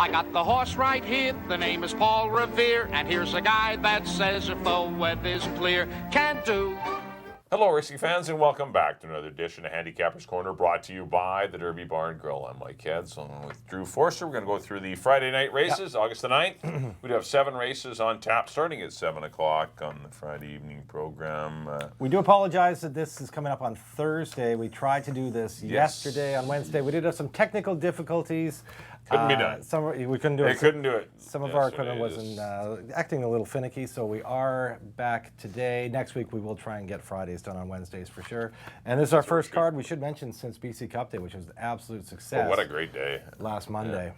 I got the horse right here, the name is Paul Revere, and here's a guy that says if the weather's clear, can do. Hello, racing fans, and welcome back to another edition of Handicapper's Corner, brought to you by the Derby Bar and Grill. I'm Mike Heads, along with Drew Forster. We're going to go through the Friday night races, August the 9th. We have 7 races on tap, starting at 7 o'clock on the Friday evening program. We do apologize that this is coming up on Thursday. We tried to do this yesterday on Wednesday. We did have some technical difficulties. Couldn't be done. We couldn't do it. They couldn't do it. Some of our equipment wasn't acting a little finicky, so we are back today. Next week we will try and get Fridays done on Wednesdays for sure. And this is our first card, we should mention, since BC Cup Day, which was an absolute success. Oh, what a great day. Last Monday.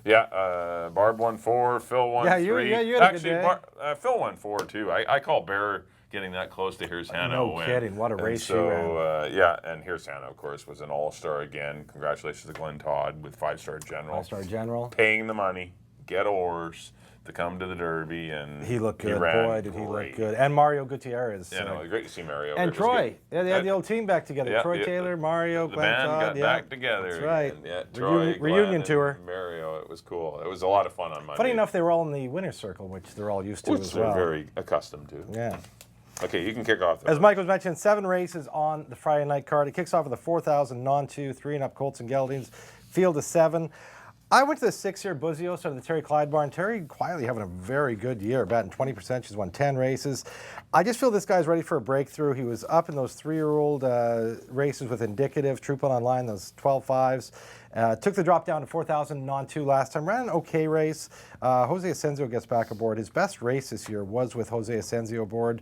Yeah, Barb won 4, Phil won 3. You had a good day. Phil won 4 too. I call Bear getting that close to Here's Hannah. No kidding, what a race you ran. Yeah, and Here's Hannah, of course, was an all-star again. Congratulations to Glenn Todd with 5-star general. 5-star general. Paying the money, get a horse to come to the Derby, and he looked good. Boy, did he look good. And Mario Gutierrez. Yeah, no, great to see Mario. And Troy. Yeah, they had the old team back together. Yeah, Troy Taylor, Mario, the Glenn band Todd. got back together. That's right. And, yeah, Troy, reunion tour. Mario, it was cool. It was a lot of fun on Monday. Funny enough, they were all in the winner's circle, which they're all used to as well. They're very accustomed to. Yeah. Okay, you can kick off. As Mike was mentioning, 7 races on the Friday night card. It kicks off with a 4,000 non-2, 3-and-up Colts and Geldings, field of 7. I went to the 6-year Buzios out of the Terry Clyde barn. Terry quietly having a very good year, batting 20%. She's won 10 races. I just feel this guy's ready for a breakthrough. He was up in those 3-year-old races with Indicative, Trooping Online, those 12-5s. Took the drop down to 4,000 non-2 last time. Ran an okay race. Jose Asensio gets back aboard. His best race this year was with Jose Asensio aboard,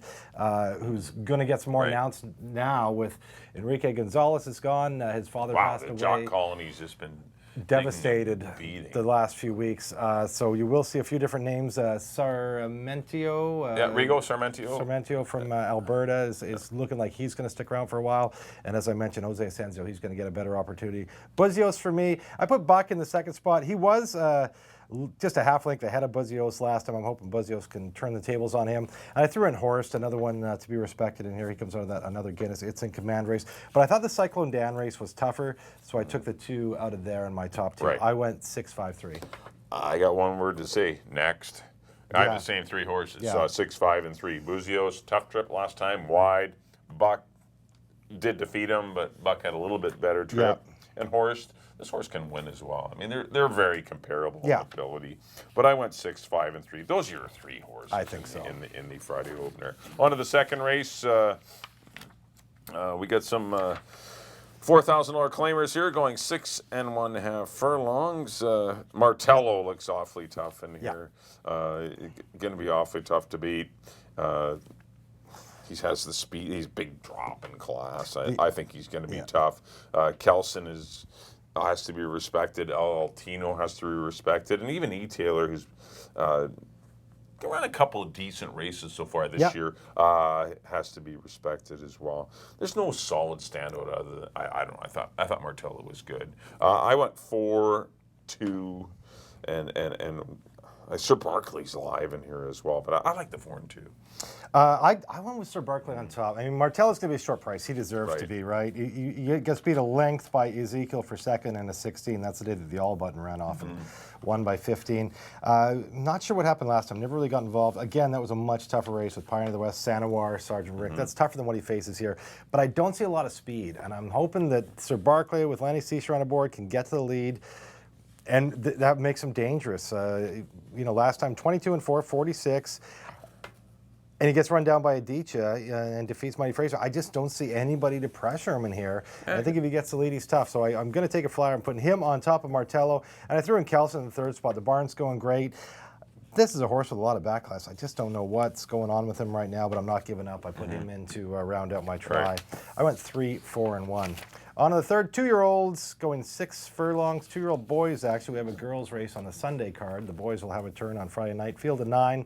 who's going to get some more announced now with Enrique Gonzalez is gone. His father passed away. Jock Colony's just been devastated the last few weeks. So you will see a few different names. Sarmentio. Rigo Sarmentio. Sarmentio from Alberta is looking like he's going to stick around for a while. And as I mentioned, Jose Asensio, he's going to get a better opportunity. Buzios for me, I put Buck in the second spot. He was just a half length ahead of Buzios last time. I'm hoping Buzios can turn the tables on him. And I threw in Horst, another one to be respected, and here he comes out of that, another Guinness. It's in command race. But I thought the Cyclone Dan race was tougher, so I took the 2 out of there in my top 2. I went 6-5-3. I got one word to say, next. I have the same 3 horses, 6, 5, and 3. Buzios, tough trip last time, wide. Buck did defeat him, but Buck had a little bit better trip. And Horst, this horse can win as well. I mean, they're very comparable in ability. But I went 6, 5, and 3. Those are your 3 horses. I think so. In the Friday opener. On to the second race. We got some $4,000 claimers here, going 6 1/2 furlongs. Martello looks awfully tough in here. Going to be awfully tough to beat. He has the speed. He's big drop in class. I think he's going to be tough. Kelson has to be respected. Altino has to be respected, and even E. Taylor, who's run a couple of decent races so far this year, has to be respected as well. There's no solid standout other than I don't know. I thought Martello was good. I went 4, 2, and Sir Barkley's alive in here as well, but I like the 4 and 2. I went with Sir Barkley on top. I mean, Martello's going to be a short price. He deserves to be, right? He gets beat a length by Ezekiel for second and a 16. That's the day that the all button ran off and won by 15. Not sure what happened last time. Never really got involved. Again, that was a much tougher race with Pioneer of the West, Sanawar, Sergeant Rick. That's tougher than what he faces here. But I don't see a lot of speed, and I'm hoping that Sir Barkley with Lenny Seisher on board can get to the lead. And that makes him dangerous. Last time 22 and 4, 46, and he gets run down by Aditya and defeats Mighty Fraser. I just don't see anybody to pressure him in here. I think if he gets the lead, he's tough. So I'm going to take a flyer and putting him on top of Martello. And I threw in Kelson in the 3rd spot. The barn's going great. This is a horse with a lot of backlash. I just don't know what's going on with him right now, but I'm not giving up. I put him in to round out my try. I went 3, 4, and 1. On to the third, 2-year-olds going 6 furlongs. 2-year-old boys, actually. We have a girls' race on the Sunday card. The boys will have a turn on Friday night. Field of 9.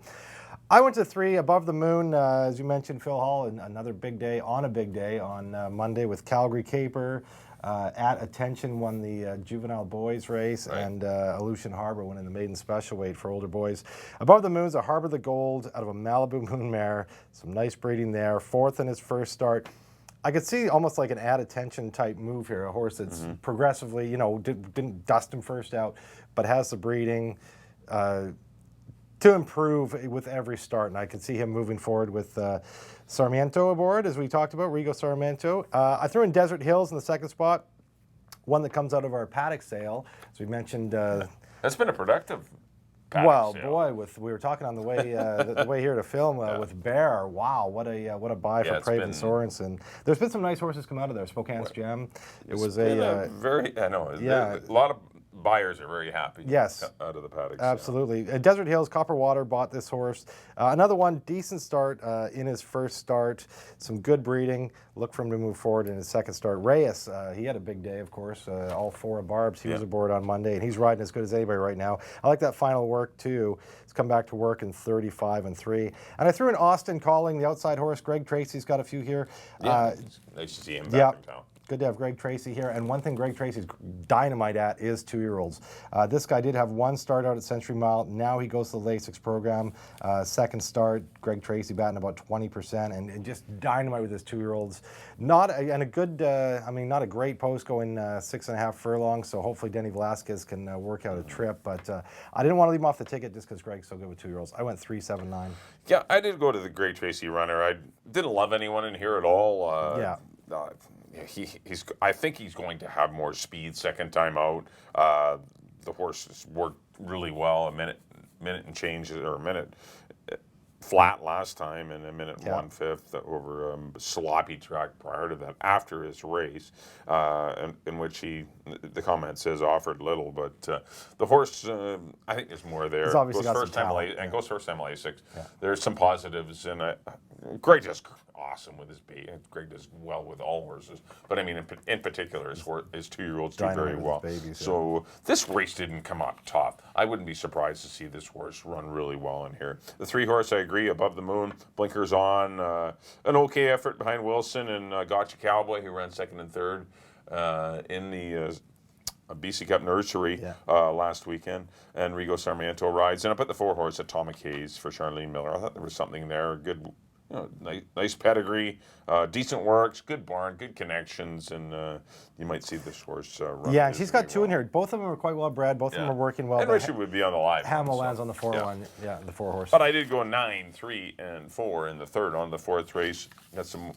I went to 3, Above the Moon. As you mentioned, Phil Hall, another big day on Monday with Calgary Caper. At Attention won the juvenile boys race, and Aleutian Harbor winning the maiden special weight for older boys. Above the Moon's a Harbor the Gold out of a Malibu Moon mare. Some nice breeding there. 4th in his first start. I could see almost like an add attention type move here. A horse that's progressively, didn't dust him first out, but has the breeding to improve with every start. And I can see him moving forward with Sarmiento aboard, as we talked about, Rigo Sarmiento. I threw in Desert Hills in the second spot, one that comes out of our paddock sale. As we mentioned, That's been a productive paddock sale. Boy, we were talking on the way the way here to film with Bear. Wow, what a buy for Craven Sorensen. There's been some nice horses come out of there. Spokane's Gem. It was a very. I know. Yeah. A lot of buyers are very happy. Yes. Out of the paddock. Absolutely. Desert Hills, Copper Water bought this horse. Another one, decent start in his first start. Some good breeding. Look for him to move forward in his second start. Reyes, he had a big day, of course. All 4 of Barb's. He was aboard on Monday, and he's riding as good as anybody right now. I like that final work, too. He's come back to work in 35-3. And I threw in Austin Calling, the outside horse. Greg Tracy's got a few here. Yeah, nice to see him back in town. Good to have Greg Tracy here. And one thing Greg Tracy's dynamite at is 2-year-olds. This guy did have one start out at Century Mile. Now he goes to the Lasix program. Second start, Greg Tracy batting about 20% and just dynamite with his 2-year-olds. Not a great post going 6.5 furlongs. So hopefully Denny Velasquez can work out a trip. But I didn't want to leave him off the ticket just because Greg's so good with 2-year-olds. I went 3-7-9. Yeah, I did go to the Greg Tracy runner. I didn't love anyone in here at all. I think he's going to have more speed second time out. The horse worked really well, a minute and change, or a minute flat last time, and a minute 1/5 over a sloppy track prior to that, after his race, in which the comment says offered little, but the horse, I think there's more there. He's obviously got first some time talent. and goes first time Lasix. Yeah. There's some positives, and Greg does awesome with his baby. Greg does well with all horses, but I mean, in particular, his 2-year-olds do very well. Babies, so this race didn't come up top. I wouldn't be surprised to see this horse run really well in here. The 3-horse, I agree, Above the Moon, blinkers on, an okay effort behind Wilson and Gotcha Cowboy, who ran second and third in the BC Cup Nursery last weekend, and Rigo Sarmiento rides. And I put the 4-horse Atomic Haze for Charlene Miller. I thought there was something there. Good, nice pedigree, decent works, good barn, good connections, and you might see this horse run. Yeah, and she's got 2 in here. Both of them are quite well bred. Both of them are working well. And Richard would be on the live. Hamill lands on the 4-1. Yeah, the 4-horse. But I did go 9, 3, and 4 in the third on the 4th race. Got some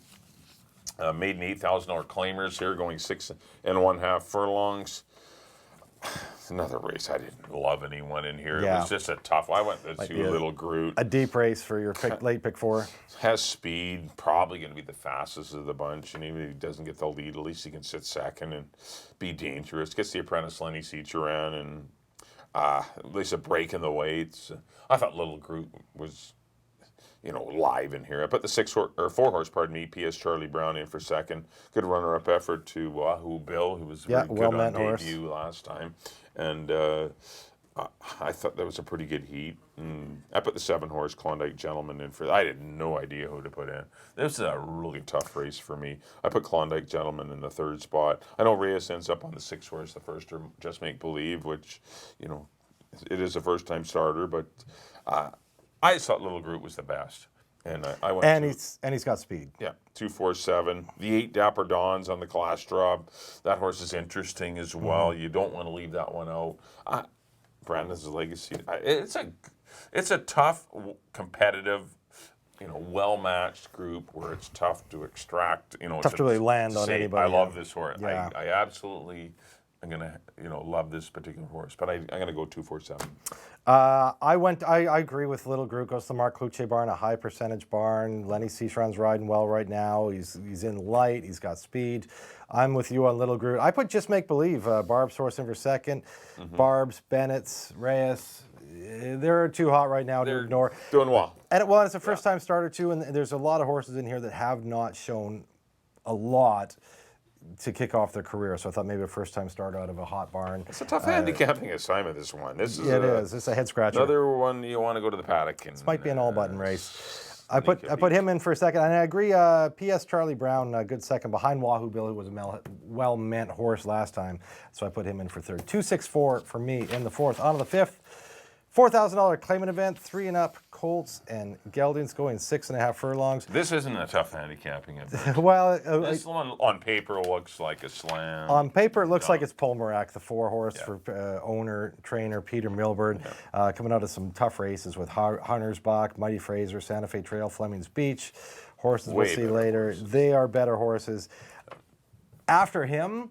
maiden $8,000 claimers here, going 6.5 furlongs. Another race. I didn't love anyone in here. It was just a tough one. I went to Little Groot. A deep race for your late pick 4. Has speed, probably going to be the fastest of the bunch, and even if he doesn't get the lead, at least he can sit second and be dangerous. Gets the apprentice Lenny Seacharan, and at least a break in the weights. I thought Little Groot was, live in here. I put the 4-horse, PS Charlie Brown in for second. Good runner-up effort to Wahoo Bill, who was very good on debut last time. And I thought that was a pretty good heat. I put the 7-horse Klondike Gentleman in for. I had no idea who to put in. This is a really tough race for me. I put Klondike Gentleman in the 3rd spot. I know Reyes ends up on the 6-horse, the first, or Just Make Believe, which, it is a first-time starter, but I just thought Little Groot was the best. And I went he's got speed. Yeah, 2-4-7. The 8 Dapper Dawns on the class drop. That horse is interesting as well. You don't want to leave that one out. Brandon's Legacy. It's a tough, competitive, well-matched group where it's tough to extract. Tough to really land on anybody. I love this horse. Yeah. I absolutely am gonna, love this particular horse. But I'm gonna go 2-4-7. I agree with Little Groot. Goes to the Mark Kluche barn, a high percentage barn. Lenny Seacharan's riding well right now. He's in light. He's got speed. I'm with you on Little Groot. I put Just Make Believe. Barb's horse in for second. Barb's, Bennett's, Reyes. They're too hot right now to ignore. Doing well. And it's a first-time starter too, and there's a lot of horses in here that have not shown a lot to kick off their career. So I thought maybe a first-time starter out of a hot barn. It's a tough handicapping assignment, this one. It is. It's a head-scratcher. Another one you want to go to the paddock. This might be an all-button race. I put him in for a second, and I agree. PS Charlie Brown, a good second behind Wahoo Bill, who was a well-meant horse last time. So I put him in for third. 2-6-4 for me in the 4th. On to the 5th. $4,000 claimant event, 3 and up colts and geldings going 6.5 furlongs. This isn't a tough handicapping event. Well, This one on paper looks like a slam. on paper, it looks like it's Polmerac, the 4-horse for owner, trainer Peter Milburn, coming out of some tough races with Huntersbach, Mighty Fraser, Santa Fe Trail, Fleming's Beach. Horses we'll see later. Horses. They are better horses. After him,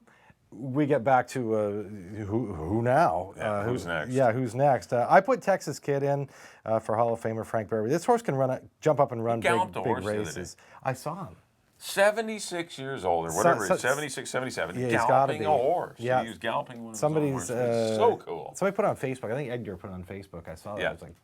we get back to who now? Yeah, who's next? Yeah, who's next? I put Texas Kid in for Hall of Famer Frank Barry. This horse can jump up and run big races. I saw him. 76 years old or whatever, 76, 77, yeah, galloping a horse. Yeah. He was galloping one of Somebody's, his own horses. So cool. Somebody put it on Facebook. I think Edgar put it on Facebook. I saw that. Yeah, I was like,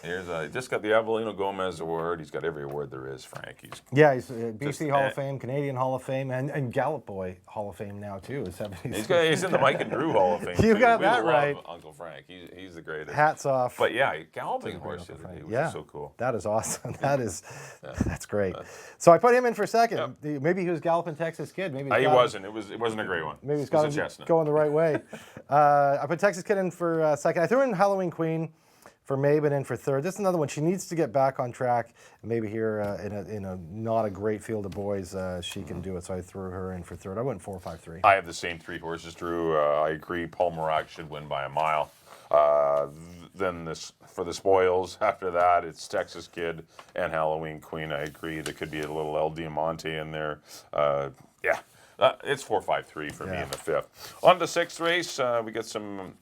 here's just got the Avelino Gomez Award. He's got every award there is, Frank. He's BC Hall of Fame, Canadian Hall of Fame, and Gallop Boy Hall of Fame now, too. He's in the Mike and Drew Hall of Fame, You too. got We that right. love Uncle Frank. He's the greatest. Hats off. But yeah, galloping horse the other day, which is so cool. That is awesome. That's great. So I put him in for second. Maybe he was galloping Texas Kid. Maybe he wasn't. It wasn't a great one. Maybe he's got him going the right way. I put Texas Kid in for second. I threw in Halloween Queen for Maben in for third. This is another one. She needs to get back on track. Maybe here in a not a great field of boys, she can do it. So I threw her in for third. I went 4-5-3. I have the same 3 horses, Drew. I agree. Polmerac should win by a mile. Then for the spoils, after that, it's Texas Kid and Halloween Queen. I agree. There could be a little El Diamante in there. It's 4-5-3 for me in the 5th. On the 6th race, we got some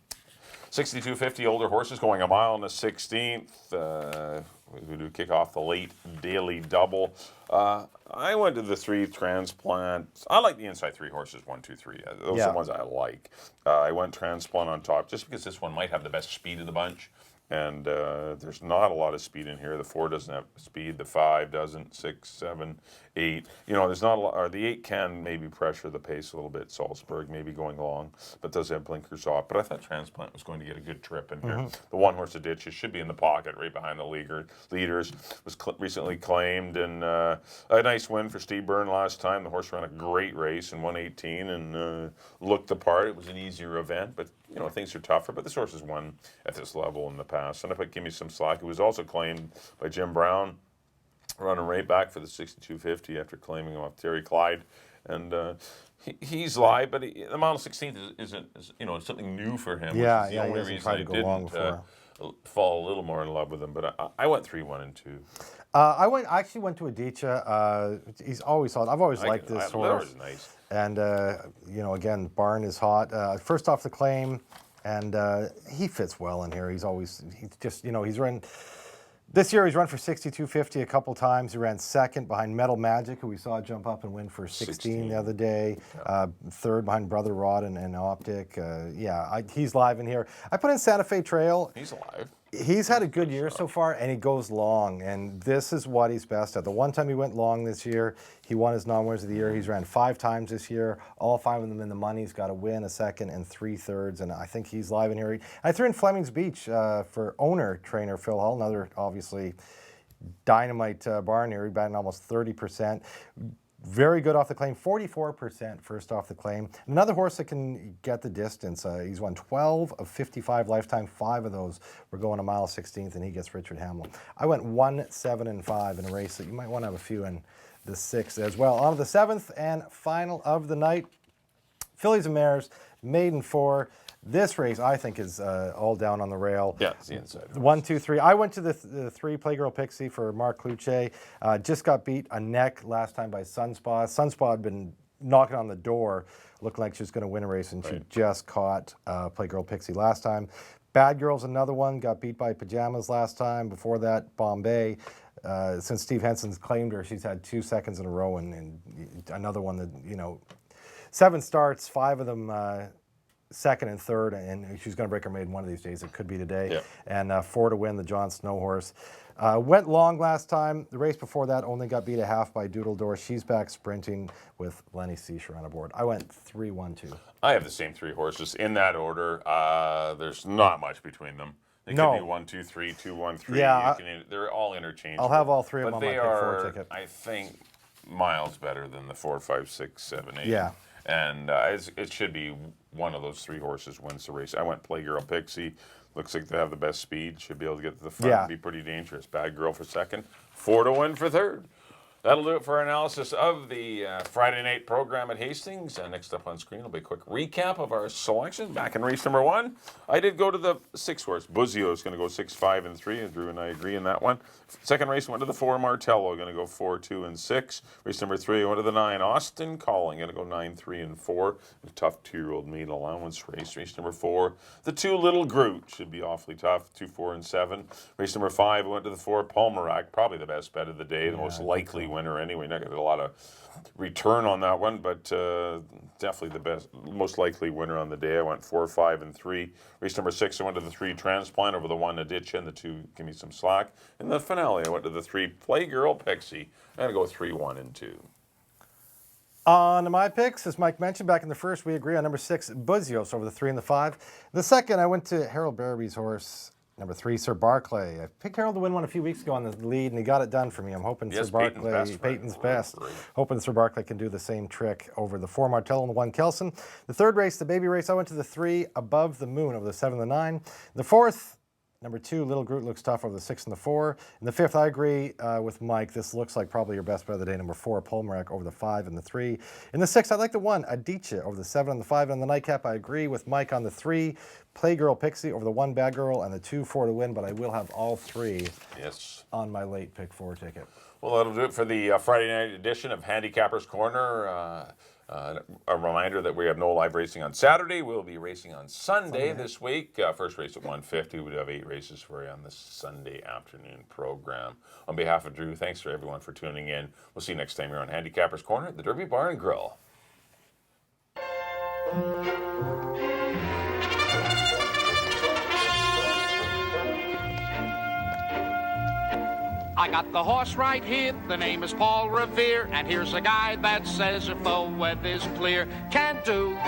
6250 older horses going a mile in the 16th. We do kick off the late daily double. I went to the 3 transplant. I like the inside 3 horses, 1, 2, 3. Those are the ones I like. I went transplant on top just because this one might have the best speed of the bunch. And there's not a lot of speed in here. The 4 doesn't have speed. The 5 doesn't. 6, 7, 8. There's not a lot. Or the 8 can maybe pressure the pace a little bit. Salzburg maybe going long, but does have blinkers off. But I thought Transplant was going to get a good trip in here. The 1 horse of ditches should be in the pocket right behind the leaders. Was recently claimed, and a nice win for Steve Byrne last time. The horse ran a great race in 118 and looked the part. It was an easier event, but things are tougher. But this horse has won at this level in the past. And I put Gimme Some Slack, who was also claimed by Jim Brown, running right back for the 6250 after claiming him off Terry Clyde. And he's live, but the Model 16th isn't something new for him. Yeah, which is the only reason I didn't fall a little more in love with him. But I went 3, 1, and 2. I actually went to Adicha. He's always hot. I've always liked this horse. Nice. And again, barn is hot. First off the claim, and he fits well in here. He's run. This year he's run for 6250 a couple times. He ran second behind Metal Magic, who we saw jump up and win for 16 the other day. Third behind Brother Rod and Optic. He's live in here. I put in Santa Fe Trail. He's alive. He's had a good year so far, and he goes long, and this is what he's best at. The one time he went long this year, he won his non-winners of the year. He's ran 5 times this year, all 5 of them in the money. He's got a win, a second, and 3 thirds, and I think he's live in here. I threw in Fleming's Beach for owner-trainer Phil Hull, another, obviously, dynamite barn here. He batted almost 30%. Very good off the claim, 44% first off the claim. Another horse that can get the distance. He's won 12 of 55 lifetime. 5 of those were going a mile 16th, and he gets Richard Hamlin. I went 1, 7, and 5 in a race that you might want to have a few in the 6th as well. On to the 7th and final of the night. Fillies and Mares, maiden 4. This race, I think, is all down on the rail. Yeah, it's the inside. 1, 2, 3. I went to the 3 Playgirl Pixie for Mark Cluche. Just got beat a neck last time by Sunspa. Sunspa had been knocking on the door, looking like she was going to win a race, and she just caught Playgirl Pixie last time. Bad Girl's another one. Got beat by Pajamas last time. Before that, Bombay. Since Steve Henson's claimed her, she's had 2 seconds in a row, and another one that, 7 starts, 5 of them second and third, and she's going to break her maiden one of these days. It could be today. Yep. And 4 to win, the John Snow horse. Went long last time. The race before that only got beat a half by Doodle Door. She's back sprinting with Lenny Seisher on aboard. I went 3, 1, 2. I have the same 3 horses in that order. There's not much between them. They could be 1, 2, 3, 2, 1, 3. Yeah, they're all interchangeable. I'll have all 3 of them on my pick pick 4 4 ticket. I think, miles better than the 4, 5, 6, 7, 8. Yeah. And it should be one of those 3 horses wins the race. I went Playgirl Pixie Looks like they have the best speed. Should be able to get to the front Yeah. and be pretty dangerous. Bad Girl for second. 4 to 1 for third. That'll do it for our analysis of the Friday night program at Hastings. Next up on screen will be a quick recap of our selection. Back in race number 1, I did go to the 6 horse. Buzio is going to go 6, 5, and 3. And Drew and I agree in that one. Second race went to the 4, Martello, going to go 4, 2, and 6. Race number 3 went to the 9, Austin Calling, going to go 9, 3, and 4. A tough 2-year-old meat allowance race. Race number 4, the 2, Little Groot, should be awfully tough. 2, 4, and 7. Race number 5 went to the 4, Palmerac, probably the best bet of the day, the most likely winner anyway. Not going to get a lot of return on that one, but definitely the best, most likely winner on the day. I went 4, 5, and 3. Race number 6, I went to the 3, Transplant, over the 1, Aditya, and the 2, Give Me Some Slack. In the finale, I went to the 3, Playgirl Pixie. I'm going to go 3, 1, and 2. On my picks, as Mike mentioned, back in the first, we agree on number 6, Buzios, over the 3 and the 5. The second, I went to Harold Barraby's horse, number 3, Sir Barclay. I picked Harold to win one a few weeks ago on the lead, and he got it done for me. I'm hoping Yes, Sir Barclay, Peyton's best. Hoping Sir Barclay can do the same trick over the 4, Martello, and the 1, Kelson. The third race, the baby race, I went to the 3, Above the Moon, over the 7 and the 9. The fourth, number 2, Little Groot, looks tough over the 6 and the 4. In the fifth, I agree with Mike. This looks like probably your best bet of the day. Number 4, Polmerac, over the 5 and the 3. In the sixth, I like the 1, Aditya, over the 7 and the 5. And on the nightcap, I agree with Mike on the 3, Playgirl Pixie, over the 1, Bad Girl, and the 2, 4 to win. But I will have all 3 on my late pick 4 ticket. Well, that'll do it for the Friday night edition of Handicapper's Corner. A reminder that we have no live racing on Saturday. We'll be racing on Sunday this week. First race at 1:50. We do have 8 races for you on this Sunday afternoon program. On behalf of Drew, thanks for everyone for tuning in. We'll see you next time here on Handicapper's Corner at the Derby Bar and Grill. I got the horse right here, the name is Paul Revere, and here's a guy that says if the weather's clear, can do